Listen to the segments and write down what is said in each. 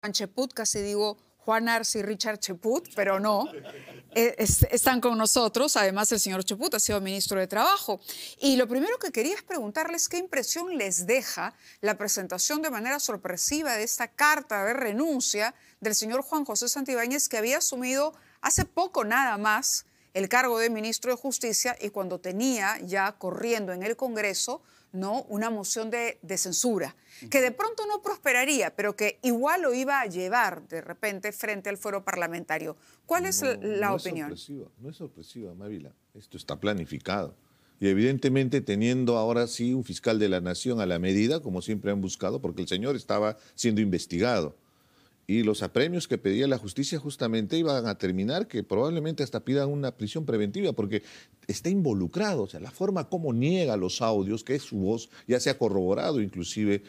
Juan Cheput, casi digo Juan Arce y Richard Cheput, pero no, están con nosotros. Además, el señor Cheput ha sido ministro de Trabajo. Y lo primero que quería es preguntarles qué impresión les deja la presentación de manera sorpresiva de esta carta de renuncia del señor Juan José Santibáñez, que había asumido hace poco nada más el cargo de ministro de Justicia y cuando tenía ya corriendo en el Congreso, ¿no?, una moción de censura, que de pronto no prosperaría, pero que igual lo iba a llevar de repente frente al fuero parlamentario. ¿Cuál es la opinión? No es sorpresiva, Mávila. Esto está planificado. Y evidentemente teniendo ahora sí un fiscal de la nación a la medida, como siempre han buscado, porque el señor estaba siendo investigado. Y los apremios que pedía la justicia justamente iban a terminar que probablemente hasta pidan una prisión preventiva porque está involucrado. O sea, la forma como niega los audios, que es su voz, ya se ha corroborado inclusive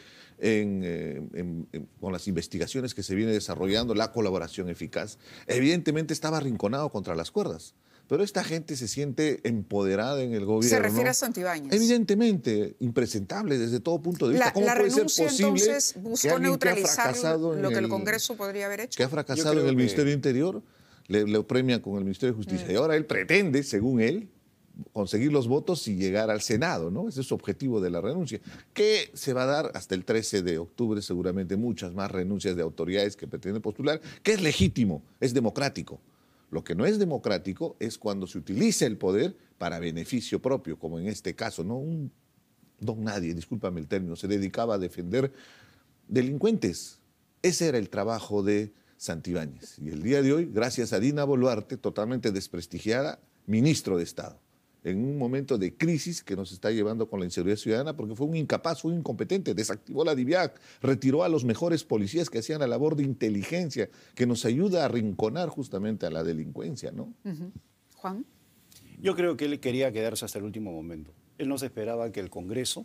con las investigaciones que se viene desarrollando, la colaboración eficaz. Evidentemente estaba arrinconado contra las cuerdas. Pero esta gente se siente empoderada en el gobierno. Se refiere a Santibáñez. Evidentemente, impresentable desde todo punto de vista. ¿Cómo puede ser posible entonces buscó neutralizar lo que el Congreso Congreso podría haber hecho? Que ha fracasado en el Ministerio de Interior, le premia con el Ministerio de Justicia. Y ahora él pretende, según él, conseguir los votos y llegar al Senado, ¿no? Ese es su objetivo de la renuncia, que se va a dar hasta el 13 de octubre, seguramente muchas más renuncias de autoridades que pretenden postular, que es legítimo, es democrático. Lo que no es democrático es cuando se utiliza el poder para beneficio propio, como en este caso, ¿no? Un don nadie, discúlpame el término, se dedicaba a defender delincuentes. Ese era el trabajo de Santibáñez. Y el día de hoy, gracias a Dina Boluarte, totalmente desprestigiada, ministro de Estado, en un momento de crisis que nos está llevando con la inseguridad ciudadana, porque fue un incapaz, fue un incompetente, desactivó la DIVIAC, retiró a los mejores policías que hacían la labor de inteligencia, que nos ayuda a arrinconar justamente a la delincuencia, ¿no? Juan. Yo creo que él quería quedarse hasta el último momento. Él no se esperaba que el Congreso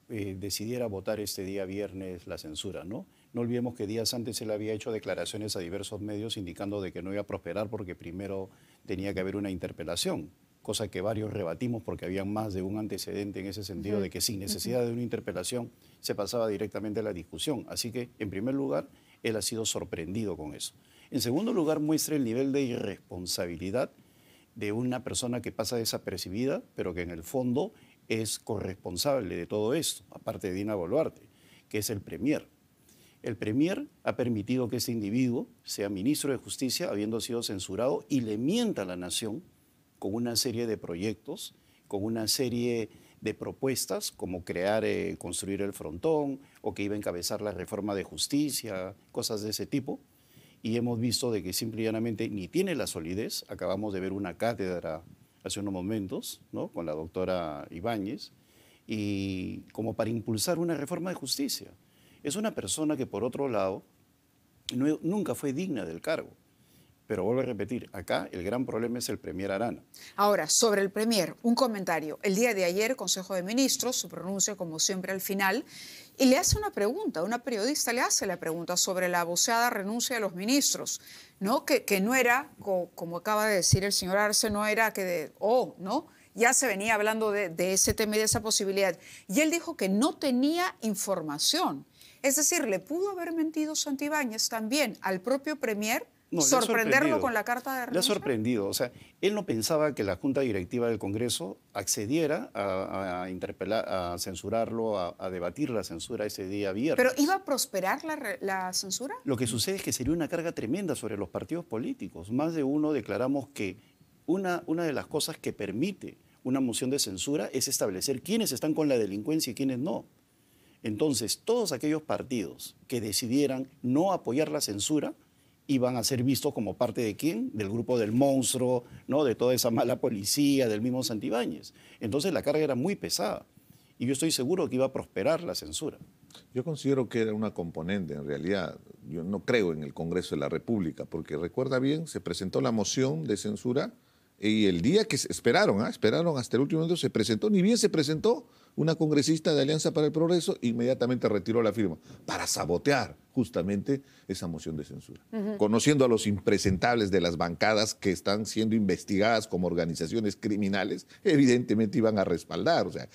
decidiera votar este día viernes la censura, ¿no? No olvidemos que días antes él había hecho declaraciones a diversos medios indicando de que no iba a prosperar porque primero tenía que haber una interpelación, cosa que varios rebatimos porque había más de un antecedente en ese sentido de que sin necesidad de una interpelación se pasaba directamente a la discusión. Así que, en primer lugar, él ha sido sorprendido con eso. En segundo lugar, muestra el nivel de irresponsabilidad de una persona que pasa desapercibida, pero que en el fondo es corresponsable de todo esto, aparte de Dina Boluarte, que es el Premier. El Premier ha permitido que este individuo sea ministro de Justicia, habiendo sido censurado, y le mienta a la nación con una serie de proyectos, con una serie de propuestas, como crear, construir el frontón, o que iba a encabezar la reforma de justicia, cosas de ese tipo. Y hemos visto de que simple y llanamente ni tiene la solidez. Acabamos de ver una cátedra hace unos momentos, ¿no?, con la doctora Ibáñez, y como para impulsar una reforma de justicia. Es una persona que, por otro lado, nunca fue digna del cargo. Pero vuelvo a repetir, acá el gran problema es el Premier Arana. Ahora, sobre el Premier, un comentario. El día de ayer, Consejo de Ministros, su pronuncia como siempre al final, y le hace una pregunta, una periodista le hace la pregunta sobre la voceada renuncia de los ministros, ¿no? Que no era, como acaba de decir el señor Arce, no era que ¿no? Ya se venía hablando de ese tema y de esa posibilidad. Y él dijo que no tenía información. Es decir, ¿le pudo haber mentido Santibáñez también al propio Premier? No, sorprenderlo con la carta de renuncia. Le ha sorprendido. O sea, él no pensaba que la Junta Directiva del Congreso accediera a interpelar, a censurarlo, a debatir la censura ese día viernes. ¿Pero iba a prosperar la censura? Lo que sucede es que sería una carga tremenda sobre los partidos políticos. Más de uno declaramos que una de las cosas que permite una moción de censura es establecer quiénes están con la delincuencia y quiénes no. Entonces, todos aquellos partidos que decidieran no apoyar la censura iban a ser vistos como parte de ¿quién? Del grupo del monstruo, ¿no?, de toda esa mala policía, del mismo Santibáñez. Entonces la carga era muy pesada y yo estoy seguro que iba a prosperar la censura. Yo considero que era una componente, en realidad. Yo no creo en el Congreso de la República, porque recuerda bien, se presentó la moción de censura y el día que esperaron hasta el último momento, se presentó, ni bien se presentó, una congresista de Alianza para el Progreso inmediatamente retiró la firma para sabotear justamente esa moción de censura. Conociendo a los impresentables de las bancadas que están siendo investigadas como organizaciones criminales, evidentemente iban a respaldar. O sea,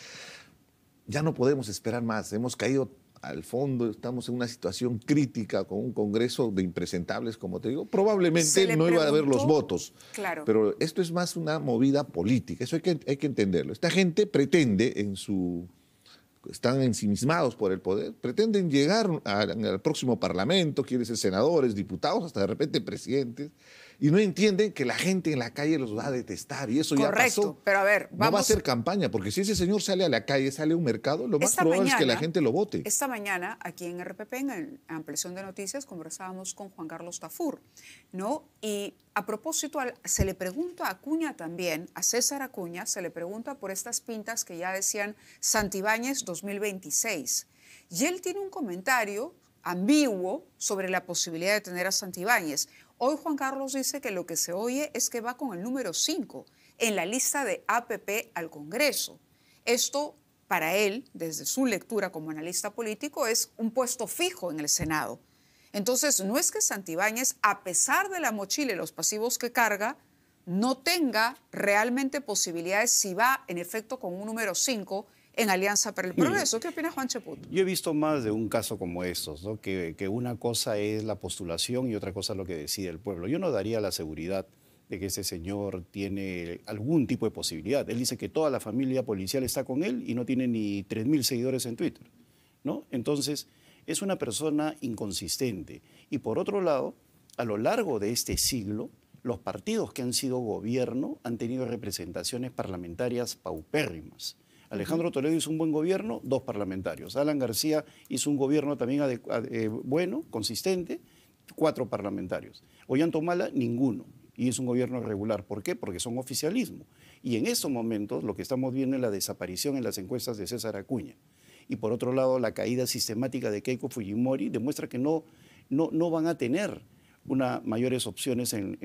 ya no podemos esperar más. Hemos caído al fondo estamos en una situación crítica con un Congreso de impresentables, como te digo. Probablemente no iba a haber los votos. Claro. Pero esto es más una movida política. Eso hay que entenderlo. Esta gente pretende están ensimismados por el poder, pretenden llegar al próximo parlamento, quieren ser senadores, diputados, hasta de repente presidentes, y no entienden que la gente en la calle los va a detestar, y eso ya pasó. Pero a ver, no va a ser campaña, porque si ese señor sale a la calle, sale a un mercado, lo más probable es que la gente lo vote. Esta mañana, aquí en RPP, en Ampliación de Noticias, conversábamos con Juan Carlos Tafur, ¿no? Y a propósito, se le pregunta a Acuña también, a César Acuña, se le pregunta por estas pintas que ya decían Santibáñez 2026. Y él tiene un comentario ambiguo sobre la posibilidad de tener a Santibáñez. Hoy Juan Carlos dice que lo que se oye es que va con el número 5 en la lista de APP al Congreso. Esto, para él, desde su lectura como analista político, es un puesto fijo en el Senado. Entonces, no es que Santibáñez, a pesar de la mochila y los pasivos que carga, no tenga realmente posibilidades si va, en efecto, con un número 5 en Alianza para el Progreso. ¿Qué opina Juan Cheput? Yo he visto más de un caso como estos, ¿no? Que una cosa es la postulación y otra cosa es lo que decide el pueblo. Yo no daría la seguridad de que ese señor tiene algún tipo de posibilidad. Él dice que toda la familia policial está con él y no tiene ni 3.000 seguidores en Twitter, ¿no? Entonces, es una persona inconsistente. Y por otro lado, a lo largo de este siglo, los partidos que han sido gobierno han tenido representaciones parlamentarias paupérrimas. Alejandro Toledo hizo un buen gobierno, 2 parlamentarios. Alan García hizo un gobierno también bueno, consistente, 4 parlamentarios. Ollanta-Humala, ninguno. Y es un gobierno irregular. ¿Por qué? Porque son oficialismo. Y en estos momentos lo que estamos viendo es la desaparición en las encuestas de César Acuña. Y por otro lado, la caída sistemática de Keiko Fujimori demuestra que no van a tener mayores opciones en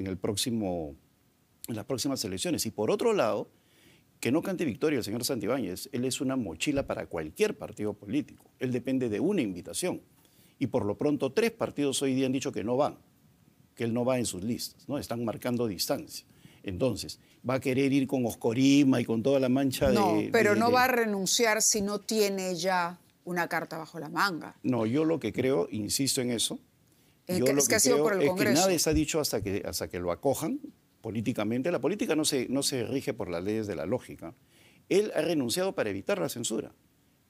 las próximas elecciones. Y por otro lado, que no cante victoria el señor Santibáñez. Él es una mochila para cualquier partido político. Él depende de una invitación. Y por lo pronto 3 partidos hoy día han dicho que no van, que él no va en sus listas, ¿no? Están marcando distancia. Entonces, va a querer ir con Oscorima y con toda la mancha No, pero no va a renunciar si no tiene ya una carta bajo la manga. No, yo lo que creo, insisto en eso, es que ha sido por el Congreso. Que nada se ha dicho hasta que lo acojan políticamente. La política no se rige por las leyes de la lógica. Él ha renunciado para evitar la censura.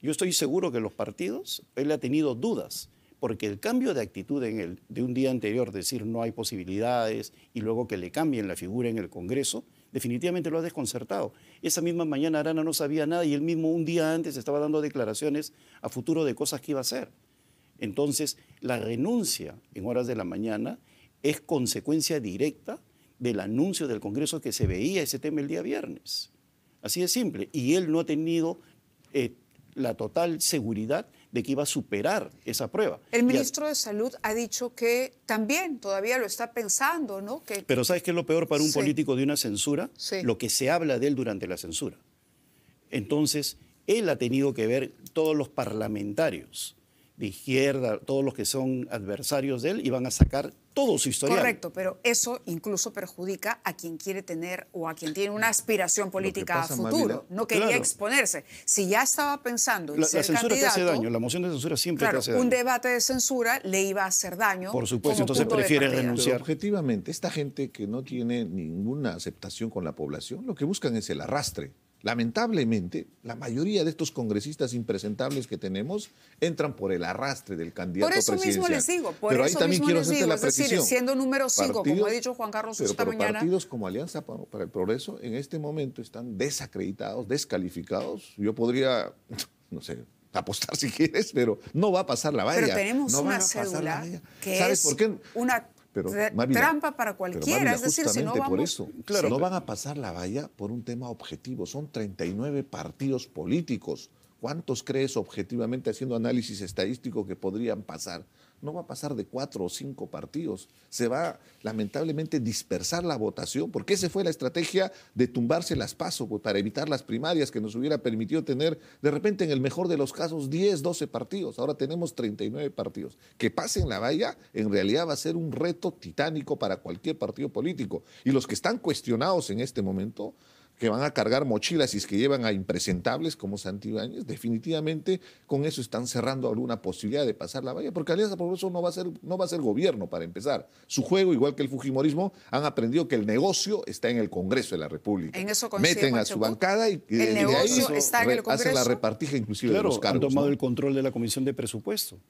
Yo estoy seguro que los partidos, él ha tenido dudas, porque el cambio de actitud en él, de un día anterior, decir no hay posibilidades, y luego que le cambien la figura en el Congreso, definitivamente lo ha desconcertado. Esa misma mañana Arana no sabía nada y él mismo un día antes estaba dando declaraciones a futuro de cosas que iba a hacer. Entonces, la renuncia en horas de la mañana es consecuencia directa del anuncio del Congreso que se veía ese tema el día viernes. Así de simple. Y él no ha tenido la total seguridad de que iba a superar esa prueba. El ministro de Salud ha dicho que también todavía lo está pensando, ¿no? Pero ¿sabes qué es lo peor para un político de una censura? Sí. Lo que se habla de él durante la censura. Entonces, él ha tenido que ver todos los parlamentarios de izquierda, todos los que son adversarios de él, y van a sacar todo su historial. Correcto, pero eso incluso perjudica a quien quiere tener o a quien tiene una aspiración política a futuro. No quería exponerse. Si ya estaba pensando en ser censura candidato, te hace daño, la moción de censura siempre te hace daño. Un debate de censura le iba a hacer daño. Por supuesto, entonces prefiere renunciar. Pero objetivamente, esta gente que no tiene ninguna aceptación con la población, lo que buscan es el arrastre. Lamentablemente, la mayoría de estos congresistas impresentables que tenemos entran por el arrastre del candidato presidencial. Por eso mismo les digo, pero ahí también quiero hacerte la precisión. Es decir, siendo número 5, como ha dicho Juan Carlos esta mañana. Partidos como Alianza para el Progreso en este momento están desacreditados, descalificados. Yo podría, no sé, apostar si quieres, pero no va a pasar la valla. Pero tenemos una cédula que ¿sabes por qué? Una trampa para cualquiera, Mávila, es decir, si no vamos... por eso, claro, no van a pasar la valla por un tema objetivo, son 39 partidos políticos. ¿Cuántos crees objetivamente, haciendo análisis estadístico, que podrían pasar? No va a pasar de 4 o 5 partidos. Se va, lamentablemente, dispersar la votación, porque esa fue la estrategia de tumbarse las PASO para evitar las primarias, que nos hubiera permitido tener, de repente, en el mejor de los casos, 10, 12 partidos. Ahora tenemos 39 partidos. Que pasen la valla, en realidad va a ser un reto titánico para cualquier partido político. Y los que están cuestionados en este momento, que van a cargar mochilas y es que llevan a impresentables como Santibáñez, definitivamente con eso están cerrando alguna posibilidad de pasar la valla, porque Alianza Progreso no va a ser gobierno para empezar. Su juego, igual que el fujimorismo, han aprendido que el negocio está en el Congreso de la República. En eso coincide Meten con a su Cheput. bancada y El de negocio ahí está en el Congreso. hacen la repartija inclusive de Claro, los cargos. han tomado ¿no? el control de la Comisión de Presupuesto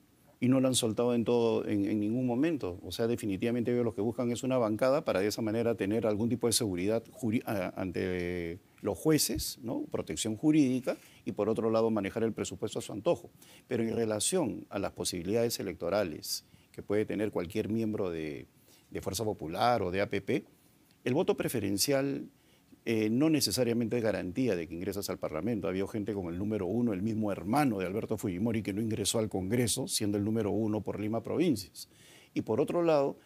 y no lo han soltado en ningún momento. O sea, definitivamente ellos lo que buscan es una bancada para de esa manera tener algún tipo de seguridad ante los jueces, ¿no? Protección jurídica, y por otro lado manejar el presupuesto a su antojo. Pero en relación a las posibilidades electorales que puede tener cualquier miembro de Fuerza Popular o de APP, el voto preferencial no necesariamente es garantía de que ingresas al Parlamento. Había gente con el número 1, el mismo hermano de Alberto Fujimori, que no ingresó al Congreso, siendo el número 1 por Lima Provincias. Y por otro lado,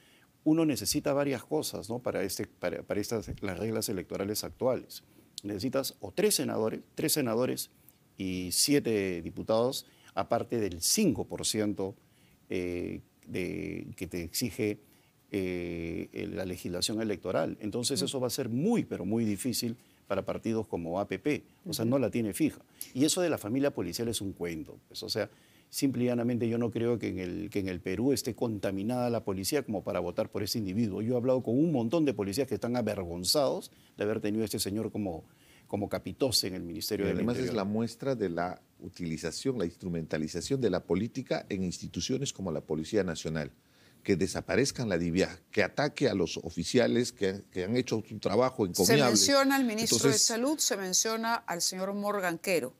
uno necesita varias cosas, ¿no? para las reglas electorales actuales. Necesitas o tres senadores y 7 diputados, aparte del 5% que te exige la legislación electoral. Entonces eso va a ser muy, pero muy difícil para partidos como APP. O sea, no la tiene fija. Y eso de la familia policial es un cuento. Pues, o sea, simple y llanamente yo no creo que en el Perú esté contaminada la policía como para votar por ese individuo. Yo he hablado con un montón de policías que están avergonzados de haber tenido a este señor como capitoce en el Ministerio del Interior. Además es la muestra de la utilización, la instrumentalización de la política en instituciones como la Policía Nacional. Que desaparezcan la DIVIAG, que ataque a los oficiales que han hecho su trabajo encomiable. Se menciona al ministro de Salud, se menciona al señor Morgan Quero,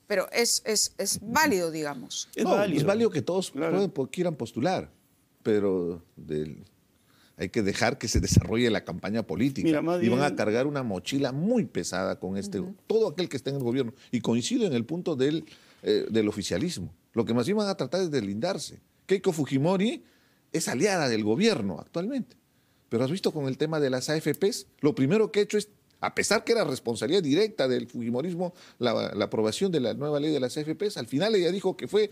pero es válido, digamos. Es válido que todos quieran postular, pero hay que dejar que se desarrolle la campaña política. Mira, y van a cargar una mochila muy pesada con todo aquel que esté en el gobierno. Y coincido en el punto del oficialismo. Lo que más bien van a tratar es de deslindarse. Keiko Fujimori es aliada del gobierno actualmente. Pero has visto con el tema de las AFPs, lo primero que ha hecho es, a pesar que era responsabilidad directa del fujimorismo la aprobación de la nueva ley de las AFPs, al final ella dijo que fue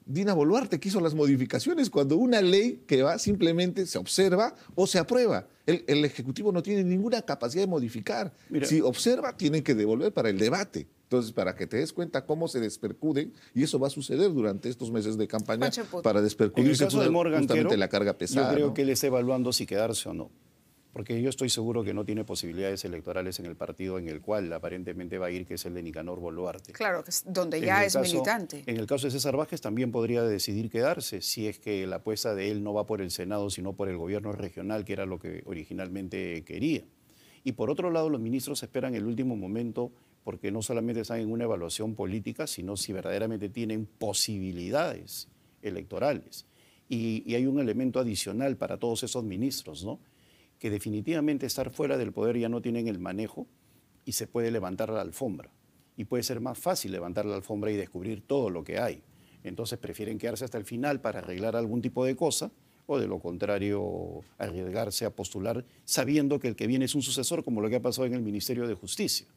Dina Boluarte que hizo las modificaciones cuando una ley que va simplemente se observa o se aprueba. El Ejecutivo no tiene ninguna capacidad de modificar. Mira, si observa, tienen que devolver para el debate. Entonces, para que te des cuenta cómo se despercuden, y eso va a suceder durante estos meses de campaña, para despercudirse en el caso de Morgan justamente Quero, la carga pesada. Yo creo ¿no? que él está evaluando si quedarse o no. Porque yo estoy seguro que no tiene posibilidades electorales en el partido en el cual aparentemente va a ir, que es el de Nicanor Boluarte. Claro, donde ya es militante. En el caso de César Vázquez también podría decidir quedarse, si es que la apuesta de él no va por el Senado, sino por el gobierno regional, que era lo que originalmente quería. Y por otro lado, los ministros esperan el último momento, porque no solamente están en una evaluación política, sino si verdaderamente tienen posibilidades electorales. Y hay un elemento adicional para todos esos ministros, ¿no? Que definitivamente estar fuera del poder ya no tienen el manejo y se puede levantar la alfombra. Y puede ser más fácil levantar la alfombra y descubrir todo lo que hay. Entonces prefieren quedarse hasta el final para arreglar algún tipo de cosa, o de lo contrario arriesgarse a postular sabiendo que el que viene es un sucesor, como lo que ha pasado en el Ministerio de Justicia,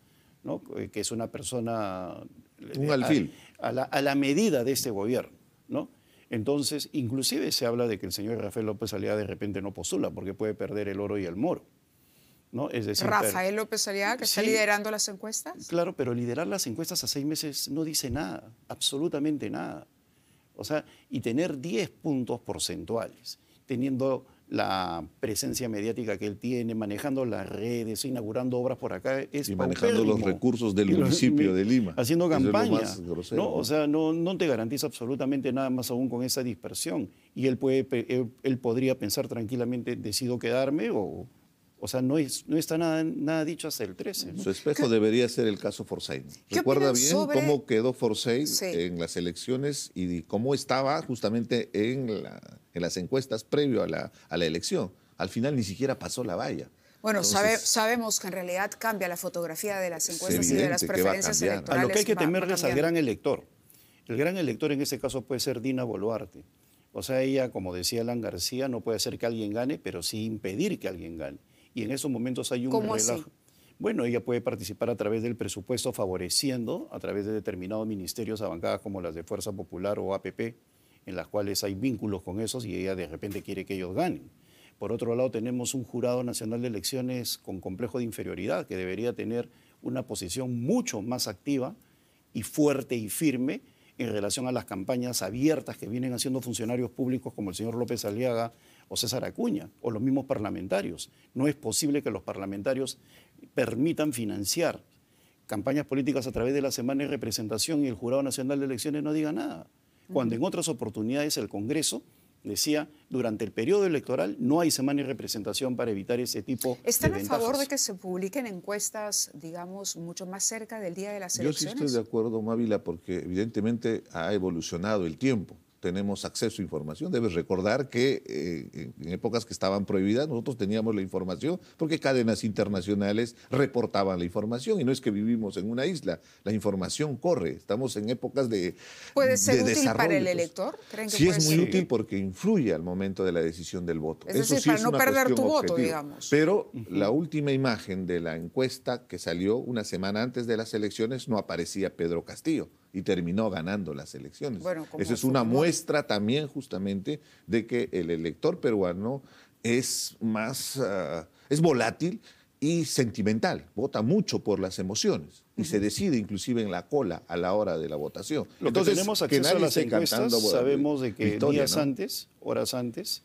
¿no? Que es una persona un alfil a la medida de este gobierno, ¿no? Entonces, inclusive se habla de que el señor Rafael López Aliaga de repente no postula porque puede perder el oro y el moro, ¿no? Es decir, Rafael López Aliaga, que está liderando las encuestas. Claro, pero liderar las encuestas a 6 meses no dice nada, absolutamente nada. O sea, y tener 10 puntos porcentuales, teniendo la presencia mediática que él tiene, manejando las redes, inaugurando obras por acá, es y manejando los recursos del municipio de Lima. Haciendo campaña. Es lo más grosero, ¿no? O sea, no te garantiza absolutamente nada más aún con esa dispersión. Y él podría pensar tranquilamente, decido quedarme o sea, no está nada dicho hasta el 13. ¿no? Su espejo debería ser el caso Forsyth. Recuerda bien cómo quedó Forsyth en las elecciones y cómo estaba justamente en las encuestas previo a la elección. Al final ni siquiera pasó la valla. Bueno, sabemos que en realidad cambia la fotografía de las encuestas y de las preferencias electorales. A lo que hay que temerles al gran elector. El gran elector en este caso puede ser Dina Boluarte. O sea, ella, como decía Alan García, no puede hacer que alguien gane, pero sí impedir que alguien gane. Y en esos momentos hay un relajo. Así? Bueno, ella puede participar a través del presupuesto favoreciendo, a través de determinados ministerios a bancadas como las de Fuerza Popular o APP, en las cuales hay vínculos con esos y ella de repente quiere que ellos ganen. Por otro lado, tenemos un Jurado Nacional de Elecciones con complejo de inferioridad, que debería tener una posición mucho más activa y fuerte y firme en relación a las campañas abiertas que vienen haciendo funcionarios públicos como el señor López Aliaga o César Acuña, o los mismos parlamentarios. No es posible que los parlamentarios permitan financiar campañas políticas a través de la semana de representación y el Jurado Nacional de Elecciones no diga nada. Cuando en otras oportunidades el Congreso decía, durante el periodo electoral no hay semana de representación para evitar ese tipo de ¿Están a ventajas. favor de que se publiquen encuestas, digamos, mucho más cerca del día de las Yo sí elecciones? estoy de acuerdo, Mávila, porque evidentemente ha evolucionado el tiempo. Tenemos acceso a información. Debes recordar que en épocas que estaban prohibidas nosotros teníamos la información porque cadenas internacionales reportaban la información y no es que vivimos en una isla. La información corre. Estamos en épocas de ¿Puede ser de útil desarrollo. para el elector? ¿Creen que Sí, puede es muy ser? útil porque influye al momento de la decisión del voto. Es Eso decir, sí para es no una perder cuestión tu voto, objetiva. digamos. Pero la última imagen de la encuesta que salió una semana antes de las elecciones no aparecía Pedro Castillo y terminó ganando las elecciones. Bueno, como Esa es una Fujimori. muestra también justamente de que el elector peruano es más, es volátil y sentimental, vota mucho por las emociones y se decide inclusive en la cola a la hora de la votación. Lo que tenemos acceso a nadie las esté encuestas, cantando sabemos de que victoria, días ¿no? antes, horas antes,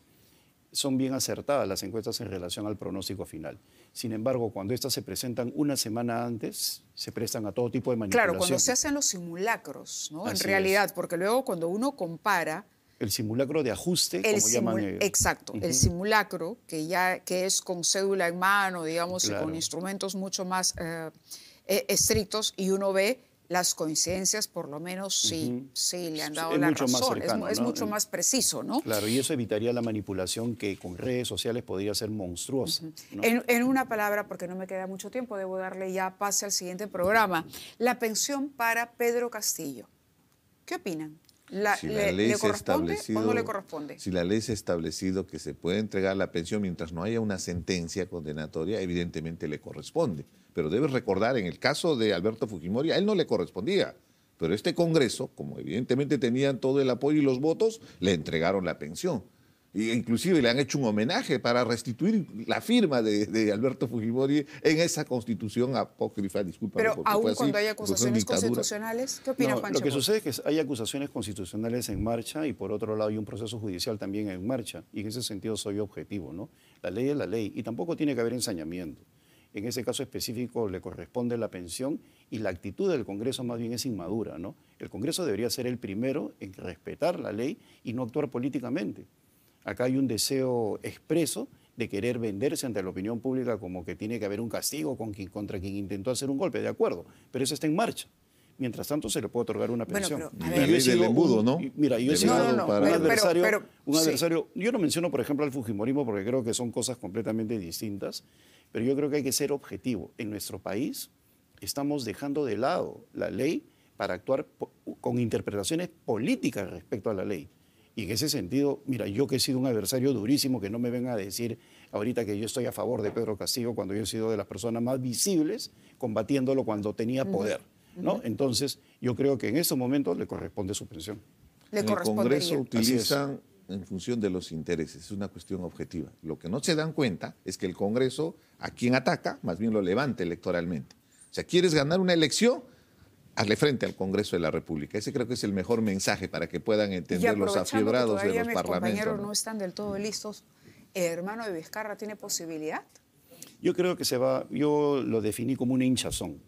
son bien acertadas las encuestas en relación al pronóstico final. Sin embargo, cuando estas se presentan una semana antes, se prestan a todo tipo de manipulación. Claro, cuando se hacen los simulacros, ¿no? En Así realidad, porque luego cuando uno compara El simulacro de ajuste, el como llaman ellos. exacto, el simulacro que es con cédula en mano, digamos, y Claro. con instrumentos mucho más estrictos, y uno ve las coincidencias, por lo menos sí le han dado Es la mucho más razón, cercano, es ¿no? mucho más preciso, ¿no? Claro, y eso evitaría la manipulación que con redes sociales podría ser monstruosa, ¿no? En una palabra, porque no me queda mucho tiempo, debo darle ya pase al siguiente programa. La pensión para Pedro Castillo. ¿Qué opinan? Si la ley ¿Le se ha corresponde establecido, o no le corresponde? Si la ley se ha establecido que se puede entregar la pensión mientras no haya una sentencia condenatoria, evidentemente le corresponde. Pero debes recordar, en el caso de Alberto Fujimori, a él no le correspondía. Pero este Congreso, como evidentemente tenían todo el apoyo y los votos, le entregaron la pensión. E inclusive le han hecho un homenaje para restituir la firma de Alberto Fujimori en esa constitución apócrifa, disculpa. Pero aún cuando hay acusaciones constitucionales, ¿qué opina No, Juan lo que Chacón? sucede es que hay acusaciones constitucionales en marcha y por otro lado hay un proceso judicial también en marcha y en ese sentido soy objetivo, ¿no? La ley es la ley y tampoco tiene que haber ensañamiento. En ese caso específico le corresponde la pensión y la actitud del Congreso más bien es inmadura, ¿no? El Congreso debería ser el primero en respetar la ley y no actuar políticamente. Acá hay un deseo expreso de querer venderse ante la opinión pública como que tiene que haber un castigo contra quien intentó hacer un golpe, de acuerdo, pero eso está en marcha. Mientras tanto se le puede otorgar una Bueno, pensión. pero, a Y ver. la ley del embudo, ¿no? Mira, yo he sido Delegado No, para- un adversario, pero, sí. yo no menciono, por ejemplo, al fujimorismo porque creo que son cosas completamente distintas, pero yo creo que hay que ser objetivo. En nuestro país estamos dejando de lado la ley para actuar con interpretaciones políticas respecto a la ley. Y en ese sentido, mira, yo que he sido un adversario durísimo, que no me venga a decir ahorita que yo estoy a favor de Pedro Castillo cuando yo he sido de las personas más visibles combatiéndolo cuando tenía poder, ¿no? Entonces, yo creo que en estos momentos le corresponde su pensión. Le En el Congreso correspondería. utilizan en función de los intereses, es una cuestión objetiva. Lo que no se dan cuenta es que el Congreso, a quien ataca, más bien lo levanta electoralmente. O sea, ¿quieres ganar una elección? Hazle frente al Congreso de la República. Ese creo que es el mejor mensaje para que puedan Y entender los aprovechando que afiebrados de todavía los mis parlamentos. compañeros ¿no? no están del todo listos, ¿el hermano de Vizcarra tiene posibilidad? Yo creo que yo lo definí como una hinchazón.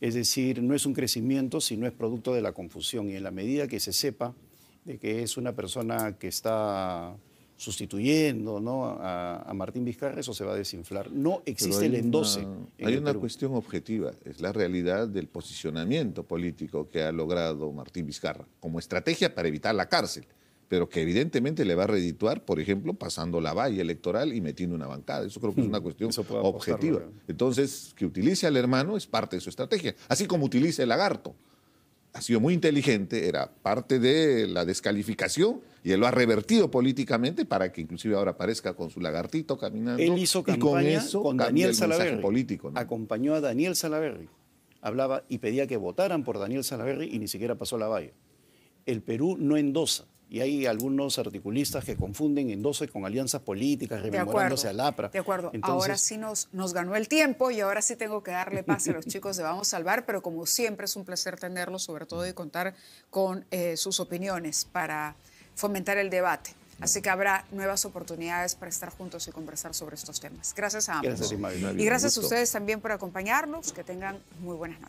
Es decir, no es un crecimiento, sino es producto de la confusión. Y en la medida que se sepa de que es una persona que está sustituyendo, ¿no?, a Martín Vizcarra, eso se va a desinflar. No Pero existe el endose. en Hay el una Perú. cuestión objetiva, es la realidad del posicionamiento político que ha logrado Martín Vizcarra como estrategia para evitar la cárcel, pero que evidentemente le va a redituar, por ejemplo, pasando la valla electoral y metiendo una bancada. Eso creo que es una cuestión Eso puede apostarlo, objetiva. creo. Entonces, que utilice al hermano es parte de su estrategia, así como utiliza el lagarto. Ha sido muy inteligente, era parte de la descalificación y él lo ha revertido políticamente para que inclusive ahora aparezca con su lagartito caminando. Él hizo y con campaña eso con cambia Daniel el mensaje Salaverry. político, ¿no? Acompañó a Daniel Salaverry. Hablaba y pedía que votaran por Daniel Salaverry y ni siquiera pasó la valla. El Perú no endosa. Y hay algunos articulistas que confunden endoso con alianzas políticas, rememorándose al APRA. De acuerdo. Entonces, ahora sí nos ganó el tiempo y ahora sí tengo que darle pase a los chicos de Vamos a Salvar, pero como siempre es un placer tenerlos, sobre todo y contar con sus opiniones para fomentar el debate. Así que habrá nuevas oportunidades para estar juntos y conversar sobre estos temas. Gracias a ambos. Gracias, y gracias a ustedes también por acompañarnos. Que tengan muy buenas noches.